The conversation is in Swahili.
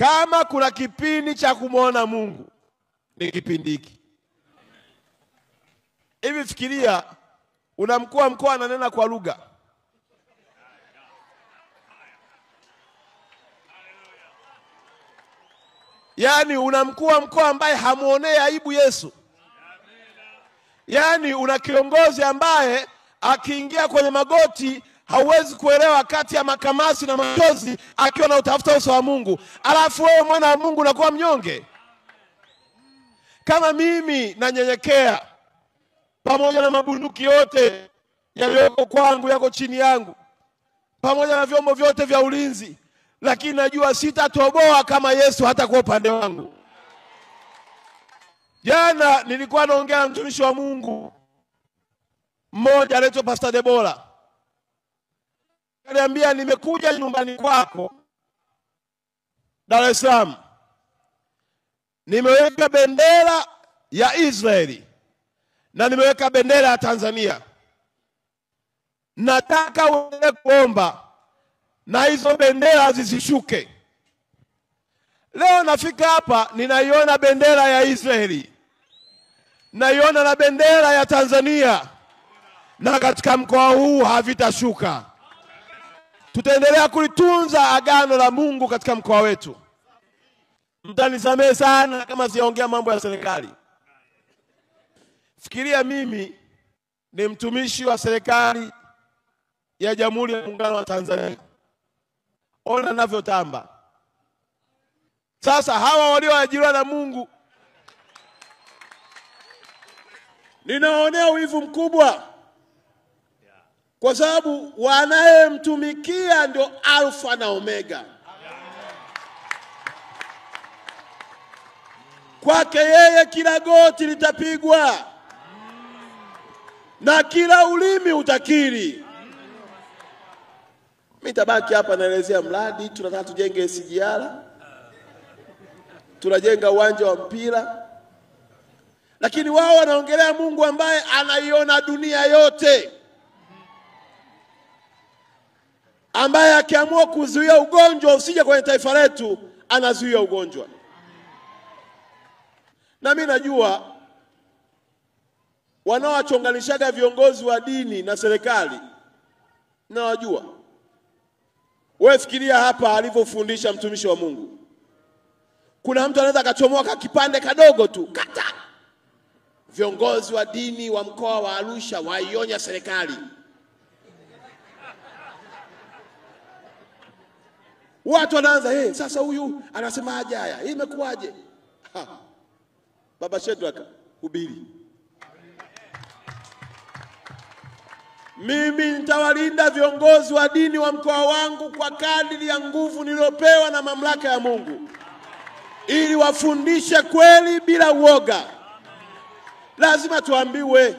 Kama kuna kipindi cha kumwona Mungu ni kipindi hiki. Hivi fikiria, una mkuu wa mkoa ananena kwa lugha. Yaani una mkuu wa mkoa ambaye hamuonee aibu Yesu. Yaani una kiongozi ambaye akiingia kwenye magoti hauwezi kuelewa kati ya makamasi na machozi akiwa na utafuta uso wa Mungu. Alafu wewe mwana wa Mungu unakuwa mnyonge. Kama mimi nanyenyekea pamoja na mabunduki yote yaliyoko kwangu yako chini yangu, pamoja na vyombo vyote vya ulinzi, lakini najua sitatoboa kama Yesu hata kwa upande wangu. Jana nilikuwa naongea na mtumishi wa Mungu mmoja anaitwa Pastor Debora. Ananiambia, nimekuja nyumbani kwako Dar es Salaam, nimeweka bendera ya Israeli na nimeweka bendera ya Tanzania. Nataka uende kuomba na hizo bendera zisishuke. Leo nafika hapa ninaiona bendera ya Israeli, naiona na bendera ya Tanzania, na katika mkoa huu havitashuka. Tutaendelea kulitunza agano la Mungu katika mkoa wetu. Mtanisamehe sana kama siongea mambo ya serikali. Fikiria mimi ni mtumishi wa serikali ya Jamhuri ya Muungano wa Tanzania. Ona ninavyotamba. Sasa hawa walioajiriwa na Mungu ninaonea wivu mkubwa, kwa sababu wanayemtumikia ndio Alfa na Omega. Kwake yeye kila goti litapigwa na kila ulimi utakiri. Mimi tabaki hapa naelezea mradi, tunataka tujenge SGR, tunajenga uwanja wa mpira. Lakini wao wanaongelea Mungu ambaye anaiona dunia yote, ambaye akiamua kuzuia ugonjwa usije kwenye taifa letu, anazuia ugonjwa. Na mimi najua wanaowachonganishaga viongozi wa dini na serikali, na wajua. Wewe fikiria hapa alivyofundisha mtumishi wa Mungu. Kuna mtu anaweza akachomoka kipande kadogo tu, kata. Viongozi wa dini wa mkoa wa Arusha waionya serikali. Watu wanaanza, sasa huyu anasemaje haya? Hii imekuaje? Baba Shedraka, hubiri. Mimi nitawalinda viongozi wa dini wa mkoa wangu kwa kadiri ya nguvu niliyopewa na mamlaka ya Mungu, ili wafundishe kweli bila uoga. Lazima tuambiwe.